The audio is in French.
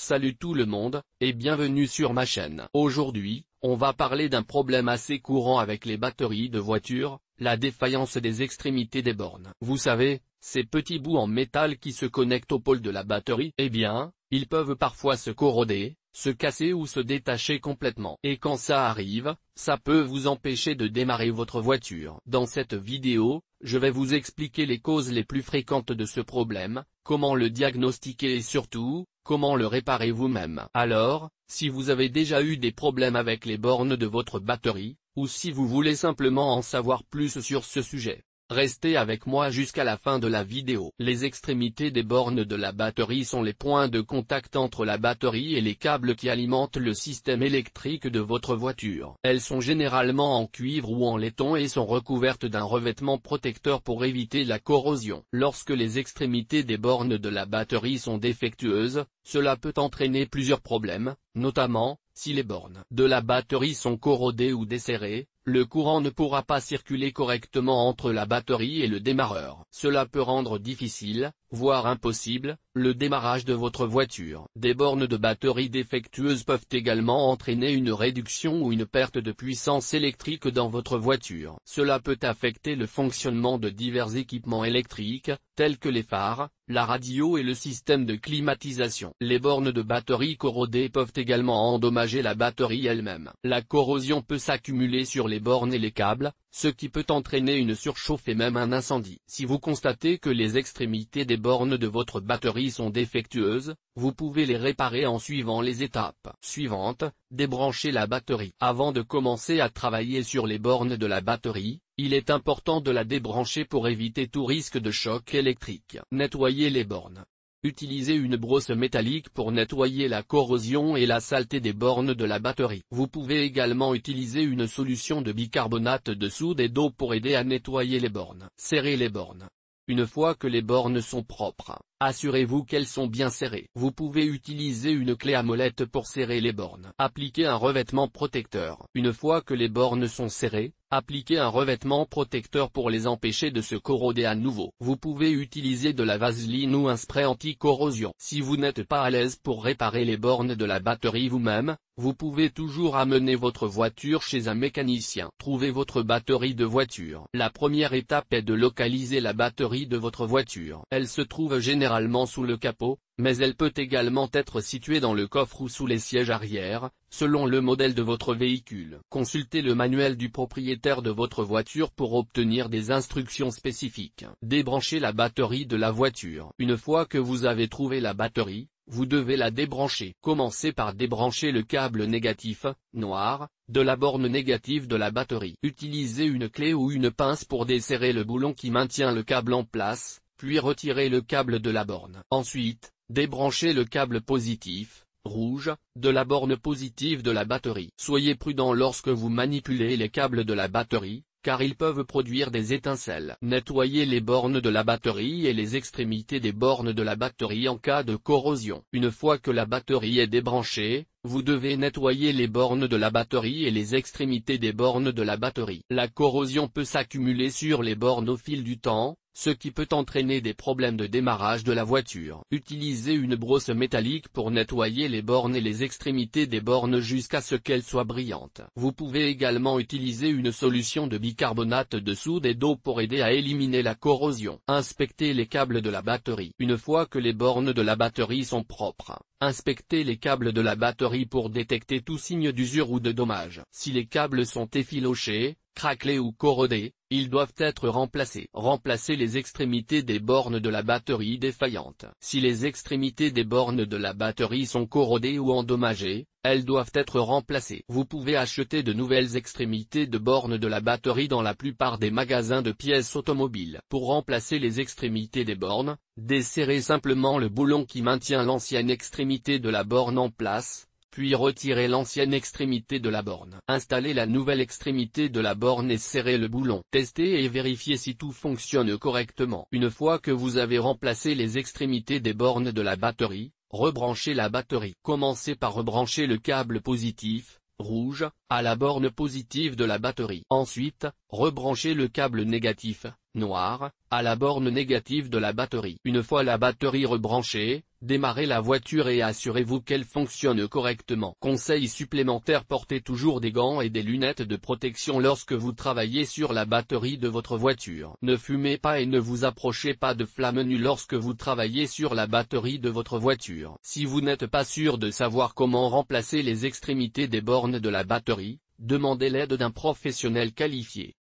Salut tout le monde, et bienvenue sur ma chaîne. Aujourd'hui, on va parler d'un problème assez courant avec les batteries de voitures, la défaillance des extrémités des bornes. Vous savez, ces petits bouts en métal qui se connectent au pôle de la batterie, eh bien, ils peuvent parfois se corroder, se casser ou se détacher complètement. Et quand ça arrive, ça peut vous empêcher de démarrer votre voiture. Dans cette vidéo, je vais vous expliquer les causes les plus fréquentes de ce problème, comment le diagnostiquer et surtout, comment le réparer vous-même. Alors, si vous avez déjà eu des problèmes avec les bornes de votre batterie, ou si vous voulez simplement en savoir plus sur ce sujet, restez avec moi jusqu'à la fin de la vidéo. Les extrémités des bornes de la batterie sont les points de contact entre la batterie et les câbles qui alimentent le système électrique de votre voiture. Elles sont généralement en cuivre ou en laiton et sont recouvertes d'un revêtement protecteur pour éviter la corrosion. Lorsque les extrémités des bornes de la batterie sont défectueuses, cela peut entraîner plusieurs problèmes, notamment, si les bornes de la batterie sont corrodées ou desserrées, le courant ne pourra pas circuler correctement entre la batterie et le démarreur. Cela peut rendre difficile, voire impossible, le démarrage de votre voiture. Des bornes de batterie défectueuses peuvent également entraîner une réduction ou une perte de puissance électrique dans votre voiture. Cela peut affecter le fonctionnement de divers équipements électriques, tels que les phares, la radio et le système de climatisation. Les bornes de batterie corrodées peuvent également endommager la batterie elle-même. La corrosion peut s'accumuler sur les bornes et les câbles, ce qui peut entraîner une surchauffe et même un incendie. Si vous constatez que les extrémités des bornes de votre batterie sont défectueuses, vous pouvez les réparer en suivant les étapes suivantes. Débrancher la batterie. Avant de commencer à travailler sur les bornes de la batterie, il est important de la débrancher pour éviter tout risque de choc électrique. Nettoyer les bornes. Utilisez une brosse métallique pour nettoyer la corrosion et la saleté des bornes de la batterie. Vous pouvez également utiliser une solution de bicarbonate de soude et d'eau pour aider à nettoyer les bornes. Serrez les bornes. Une fois que les bornes sont propres, assurez-vous qu'elles sont bien serrées. Vous pouvez utiliser une clé à molette pour serrer les bornes. Appliquez un revêtement protecteur. Une fois que les bornes sont serrées, appliquez un revêtement protecteur pour les empêcher de se corroder à nouveau. Vous pouvez utiliser de la vaseline ou un spray anti-corrosion. Si vous n'êtes pas à l'aise pour réparer les bornes de la batterie vous-même, vous pouvez toujours amener votre voiture chez un mécanicien. Trouvez votre batterie de voiture. La première étape est de localiser la batterie de votre voiture. Elle se trouve généralement sous le capot, mais elle peut également être située dans le coffre ou sous les sièges arrière, selon le modèle de votre véhicule. Consultez le manuel du propriétaire de votre voiture pour obtenir des instructions spécifiques. Débranchez la batterie de la voiture. Une fois que vous avez trouvé la batterie, vous devez la débrancher. Commencez par débrancher le câble négatif, noir, de la borne négative de la batterie. Utilisez une clé ou une pince pour desserrer le boulon qui maintient le câble en place, puis retirez le câble de la borne. Ensuite, débranchez le câble positif, rouge, de la borne positive de la batterie. Soyez prudent lorsque vous manipulez les câbles de la batterie, car ils peuvent produire des étincelles. Nettoyez les bornes de la batterie et les extrémités des bornes de la batterie en cas de corrosion. Une fois que la batterie est débranchée, vous devez nettoyer les bornes de la batterie et les extrémités des bornes de la batterie. La corrosion peut s'accumuler sur les bornes au fil du temps, ce qui peut entraîner des problèmes de démarrage de la voiture. Utilisez une brosse métallique pour nettoyer les bornes et les extrémités des bornes jusqu'à ce qu'elles soient brillantes. Vous pouvez également utiliser une solution de bicarbonate de soude et d'eau pour aider à éliminer la corrosion. Inspectez les câbles de la batterie. Une fois que les bornes de la batterie sont propres, inspectez les câbles de la batterie pour détecter tout signe d'usure ou de dommage. Si les câbles sont effilochés, craquelés ou corrodés, ils doivent être remplacés. Remplacez les extrémités des bornes de la batterie défaillantes. Si les extrémités des bornes de la batterie sont corrodées ou endommagées, elles doivent être remplacées. Vous pouvez acheter de nouvelles extrémités de bornes de la batterie dans la plupart des magasins de pièces automobiles. Pour remplacer les extrémités des bornes, desserrez simplement le boulon qui maintient l'ancienne extrémité de la borne en place, puis retirez l'ancienne extrémité de la borne. Installez la nouvelle extrémité de la borne et serrez le boulon. Testez et vérifiez si tout fonctionne correctement. Une fois que vous avez remplacé les extrémités des bornes de la batterie, rebranchez la batterie. Commencez par rebrancher le câble positif, rouge, à la borne positive de la batterie. Ensuite, rebranchez le câble négatif, noir, à la borne négative de la batterie. Une fois la batterie rebranchée, démarrez la voiture et assurez-vous qu'elle fonctionne correctement. Conseil supplémentaire: portez toujours des gants et des lunettes de protection lorsque vous travaillez sur la batterie de votre voiture. Ne fumez pas et ne vous approchez pas de flammes nues lorsque vous travaillez sur la batterie de votre voiture. Si vous n'êtes pas sûr de savoir comment remplacer les extrémités des bornes de la batterie, demandez l'aide d'un professionnel qualifié.